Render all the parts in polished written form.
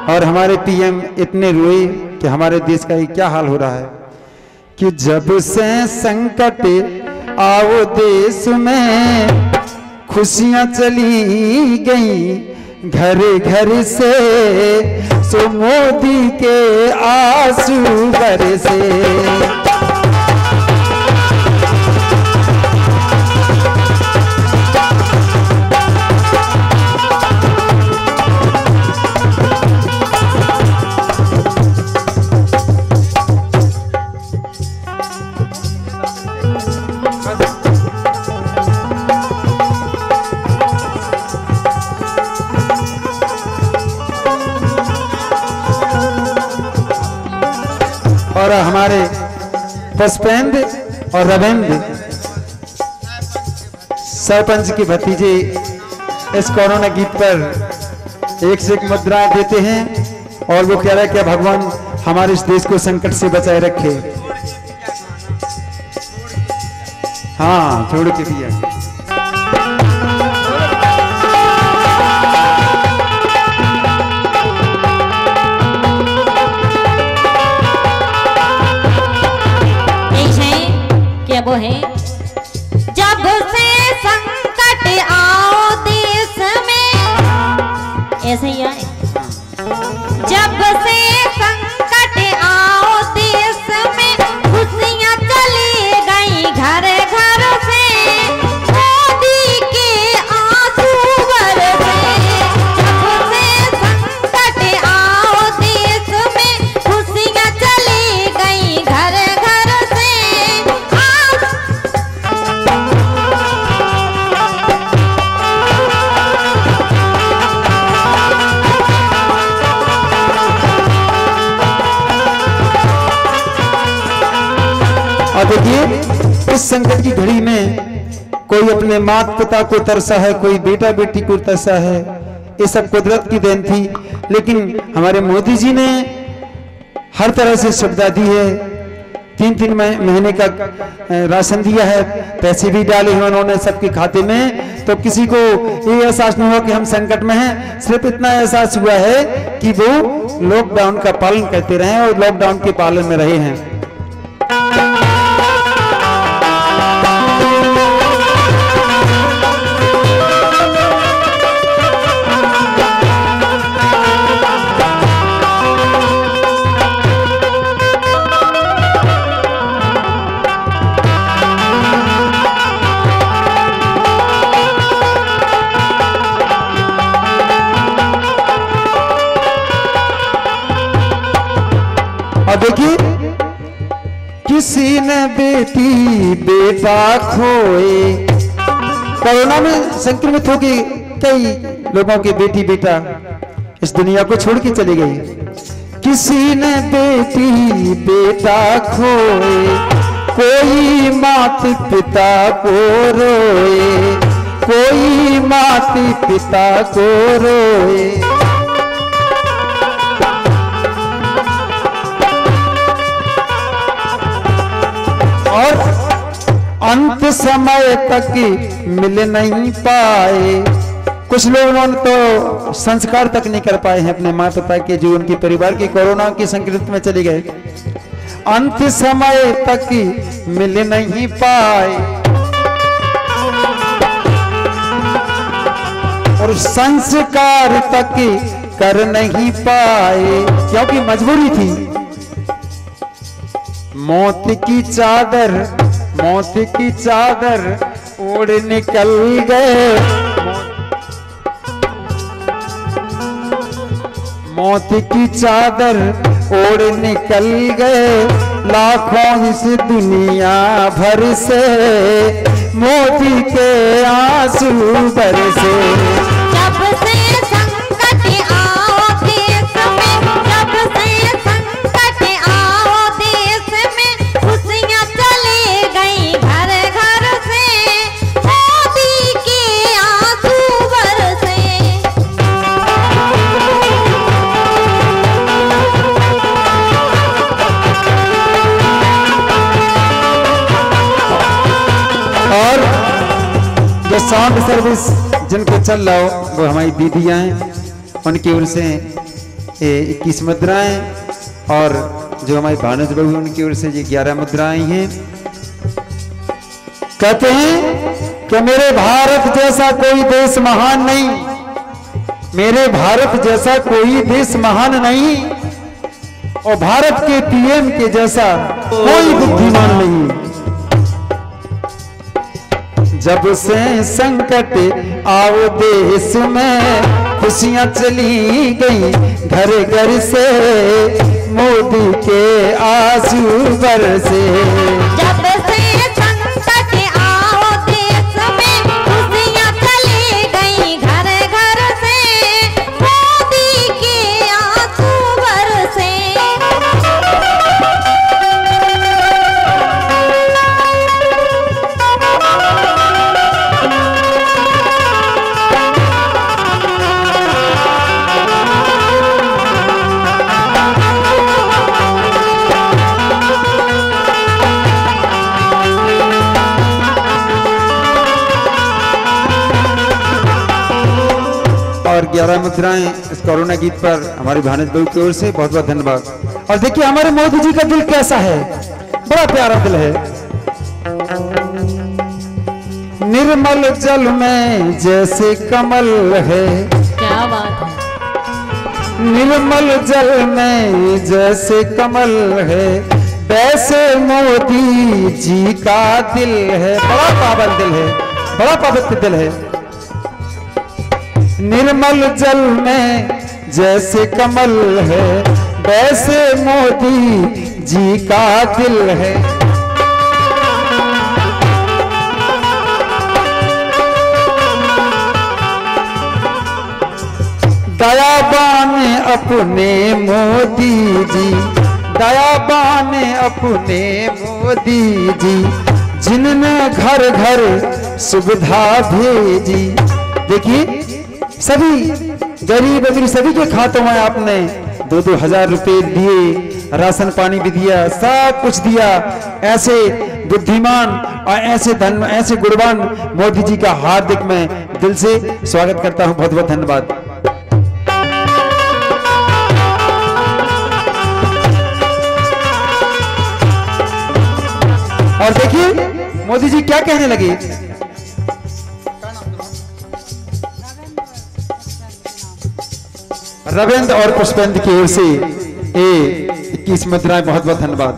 और हमारे पीएम इतने रोए कि हमारे देश का ये क्या हाल हो रहा है कि जब से संकट आओ देश में खुशियां चली गई घर घर से, सो मोदी के आंसू बरसे। और हमारे पुष्पेंद्र और रविंद्र सरपंच के भतीजे इस कोरोना गीत पर एक से एक मुद्राएं देते हैं और वो कह रहा है कि भगवान हमारे इस देश को संकट से बचाए रखे। हाँ, छोड़ के दिया। वो है जब से संकट आओ देश में, ऐसे ही आए। जब से संकट आओ देश में खुशियां चली गई घर घर से, मोदी के आंसू बरसे। जब से संकट आओ देश में खुशियां चली गई घर घर से। और देखिए इस संकट की घड़ी में कोई अपने माता पिता को तरसा है, कोई बेटा बेटी को तरसा है। ये सब कुदरत की देन थी, लेकिन हमारे मोदी जी ने हर तरह से सुविधा दी है। 3-3 महीने का राशन दिया है, पैसे भी डाले हैं उन्होंने सबके खाते में। तो किसी को ये एहसास नहीं हुआ कि हम संकट में हैं। सिर्फ इतना एहसास हुआ है कि वो लॉकडाउन का पालन करते रहे और लॉकडाउन के पालन में रहे हैं। देखिए किसी ने बेटी बेटा खोए। कोरोना में संक्रमित हो गए कई लोगों के बेटी बेटा इस दुनिया को छोड़ के चले गए। किसी ने बेटी बेटा खोए, कोई माता पिता को रोए, कोई माता पिता को रोए। और अंत समय तक मिल नहीं पाए। कुछ लोगों ने तो संस्कार तक नहीं कर पाए हैं अपने माता पिता के, जो उनके परिवार के कोरोना के संक्रमित में चले गए। अंत समय तक मिल नहीं पाए और संस्कार तक कर नहीं पाए, क्योंकि मजबूरी थी। मौत की चादर ओढ़ निकल गए। मौत की चादर ओढ़ निकल गए लाखों इस दुनिया भर से, मोदी के आंसू बरसे। जब से संकट आओ देश में, जब से संकट आओ देश में खुशियां चली गई घर घर से, मोदी के आंसू बरसे। और जो साउंड सर्विस जिनको चल रहा हो वो हमारी दीदियां हैं, उनकी ओर से 21 मुद्राएं और जो हमारी भानुज बहू उनकी ओर से ये 11 मुद्राएं हैं। कहते हैं कि मेरे भारत जैसा कोई देश महान नहीं, मेरे भारत जैसा कोई देश महान नहीं, और भारत के पीएम के जैसा कोई बुद्धिमान नहीं। जब से संकट आओ देश में खुशियां चली गई घर घर से, मोदी के आंसू बरसे। जब से संकट आओ देश में खुशियां चली गई घर घर से, मोदी के आंसू बरसे। और 11 मुद्राएं इस कोरोना गीत पर हमारी भानुज बहू की ओर से बहुत बहुत धन्यवाद। और देखिए हमारे मोदी जी का दिल कैसा है, बड़ा प्यारा दिल है। निर्मल जल में जैसे कमल है, क्या बात है। निर्मल जल में जैसे कमल है, वैसे मोदी जी का दिल है। बड़ा पावन दिल है, बड़ा पवित्र दिल है। निर्मल जल में जैसे कमल है, वैसे मोदी जी का दिल है। दयावान अपने मोदी जी, दयावान अपने मोदी जी, जिनने घर घर सुविधा भेजी। देखिए सभी गरीब अमीर सभी के खातों में आपने 2-2 हजार रुपए दिए, राशन पानी भी दिया, सब कुछ दिया। ऐसे बुद्धिमान और ऐसे धन ऐसे गुणवान मोदी जी का हार्दिक मैं दिल से स्वागत करता हूं। बहुत बहुत धन्यवाद। और देखिए मोदी जी क्या कहने लगे। रविंद्र और पुष्पेंद्र की ओर से 21 मुद्राएं, बहुत बहुत धन्यवाद।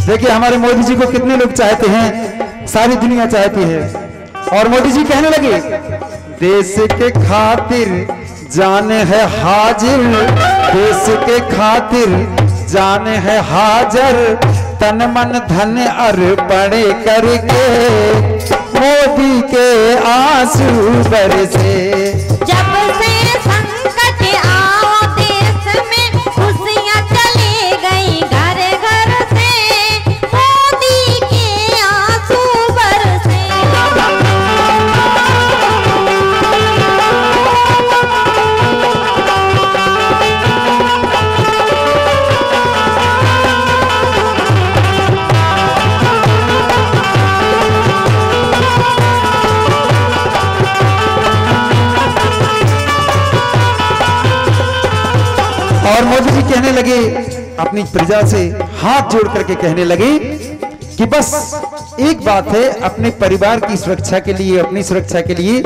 देखिए हमारे मोदी जी को कितने लोग चाहते हैं, सारी दुनिया चाहती है। और मोदी जी कहने लगे, देश के खातिर जान है हाजिर, देश के खातिर जान है हाजिर, तन मन धन अर्पण करके मोदी के आंसू बरसे। जब से संकट आओ देश में खुशियां चली गई घर घर से, मोदी के आंसू बरसे। और मोदी जी कहने लगे, अपनी प्रजा से हाथ जोड़ करके कहने लगे कि बस एक बात है, अपने परिवार की सुरक्षा के लिए, अपनी सुरक्षा के लिए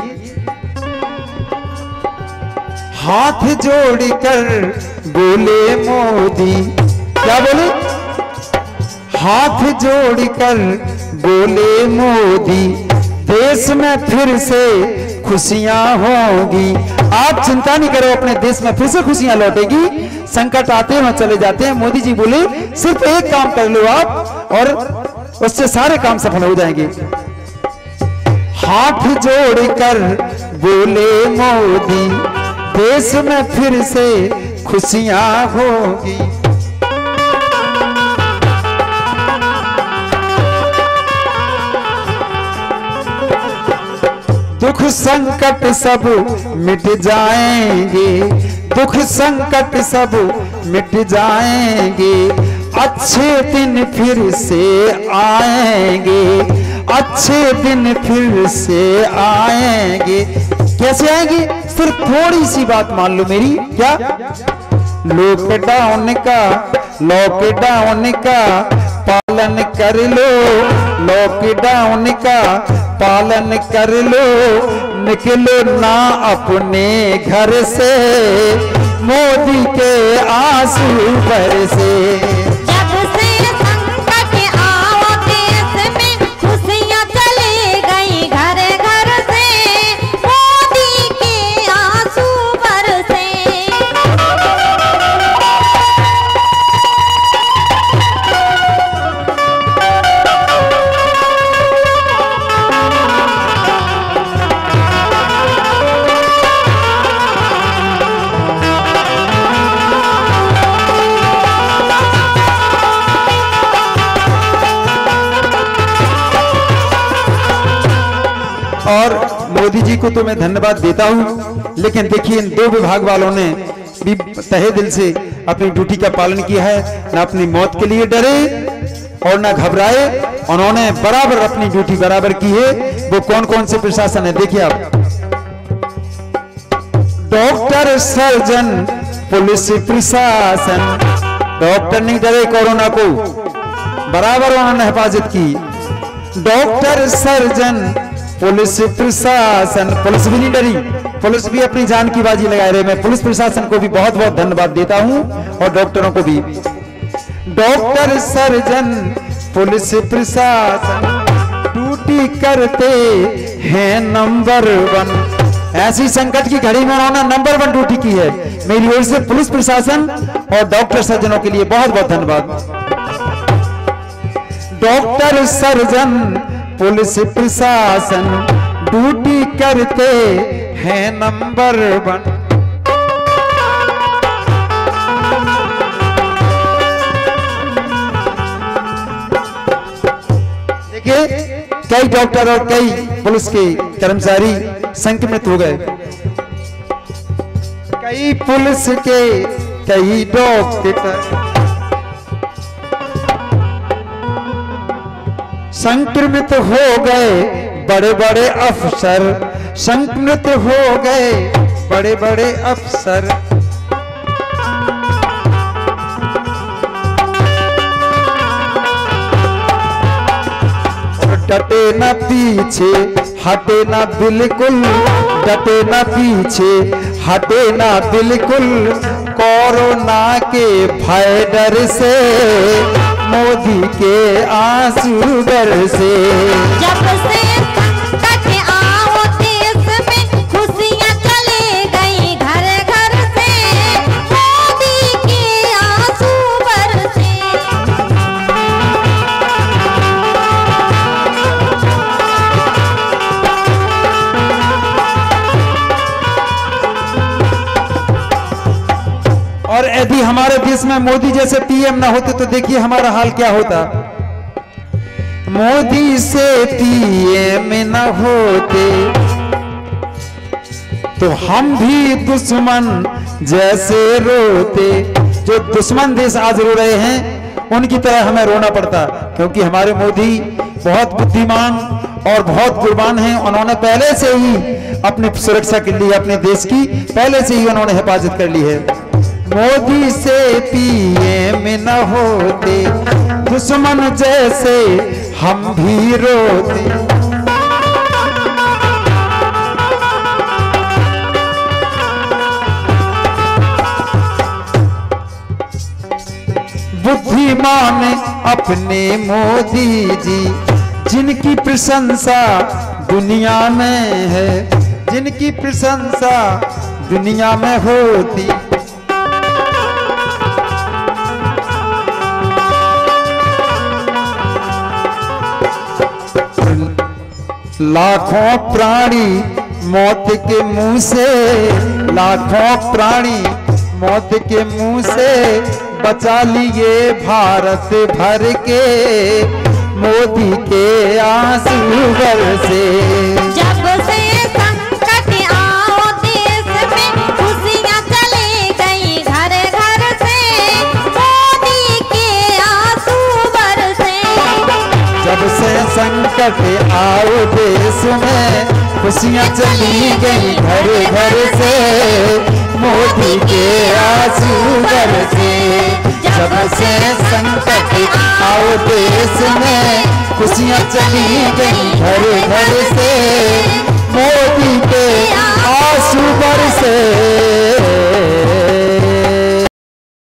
हाथ जोड़कर बोले मोदी। क्या बोले? हाथ जोड़कर बोले मोदी, देश में फिर से खुशियां होगी। आप चिंता नहीं करो, अपने देश में फिर से खुशियां लौटेगी। संकट आते हैं चले जाते हैं। मोदी जी बोले सिर्फ एक काम कर लो आप, और उससे सारे काम सफल हो जाएंगे। हाथ जोड़कर बोले मोदी, देश में फिर से खुशियां होगी। दुख संकट सब मिट जाएंगे, दुख संकट सब मिट जाएंगे, अच्छे दिन फिर से आएंगे, अच्छे दिन फिर से आएंगे। कैसे आएंगे? सिर्फ थोड़ी सी बात मान लो मेरी। क्या? लॉकडाउन का पालन कर लो, लॉकडाउन का पालन कर लो, निकलो ना अपने घर से, मोदी के आंसू बरसे। जब से संकट आओ देश में खुशियां चली गई घर घर से, मोदी के आंसू बरसे। और मोदी जी को तो मैं धन्यवाद देता हूं, लेकिन देखिए इन दो विभाग वालों ने भी तहे दिल से अपनी ड्यूटी का पालन किया है, ना अपनी मौत के लिए डरे और ना घबराए। उन्होंने बराबर अपनी ड्यूटी बराबर की है। वो कौन कौन से प्रशासन है देखिए आप, डॉक्टर, सर्जन, पुलिस प्रशासन। डॉक्टर नहीं डरे कोरोना को, बराबर उन्होंने हिफाजत की। डॉक्टर, सर्जन, पुलिस प्रशासन, पुलिस भी नहीं डरी, पुलिस भी अपनी जान की बाजी लगा रहे। मैं पुलिस प्रशासन को भी बहुत बहुत धन्यवाद देता हूं और डॉक्टरों को भी। डॉक्टर, सर्जन, पुलिस प्रशासन ड्यूटी करते हैं नंबर 1। ऐसी संकट की घड़ी में उन्होंने नंबर 1 ड्यूटी की है। मेरी ओर से पुलिस प्रशासन और डॉक्टर सर्जनों के लिए बहुत बहुत धन्यवाद। डॉक्टर, सर्जन, पुलिस प्रशासन ड्यूटी करते हैं नंबर 1। देखिए कई डॉक्टर और कई पुलिस के कर्मचारी संक्रमित हो गए। कई पुलिस के, कई डॉक्टर संक्रमित हो गए। बड़े बड़े अफसर संक्रमित हो गए, बड़े बड़े अफसर। डटे न पीछे हटे न बिल्कुल, डटे न पीछे हटे न बिल्कुल, कोरोना के भय डर से मोदी के आंसू बरसे। जब से संकट आओ देश में खुशियां चली गई घर घर से, मोदी के आंसू बरसे। और यदि हमारे देश में मोदी जैसे पीएम ना होते तो देखिए हमारा हाल क्या होता। मोदी से पीएम न होते तो हम भी दुश्मन जैसे रोते। जो दुश्मन देश आज रो रहे हैं उनकी तरह हमें रोना पड़ता, क्योंकि हमारे मोदी बहुत बुद्धिमान और बहुत कुर्बान हैं। उन्होंने पहले से ही अपनी सुरक्षा के लिए अपने देश की पहले से ही उन्होंने हिफाजत कर ली है। मोदी से पीएम न होते दुश्मन जैसे हम भी रोते। बुद्धिमान अपने मोदी जी, जिनकी प्रशंसा दुनिया में है, जिनकी प्रशंसा दुनिया में होती। लाखों प्राणी मौत के मुंह से, लाखों प्राणी मौत के मुंह से बचा लिए भारत भर के, मोदी के आंसू बरसे। जब से संकट आओ देश में खुशियां चली गई घर घर से, मोदी के आंसू बरसे। जब से संकट आओ देश में खुशियां चली गई घर घर से, मोदी के आंसू बरसे। जब से संकट आओ देश में खुशियाँ चली गई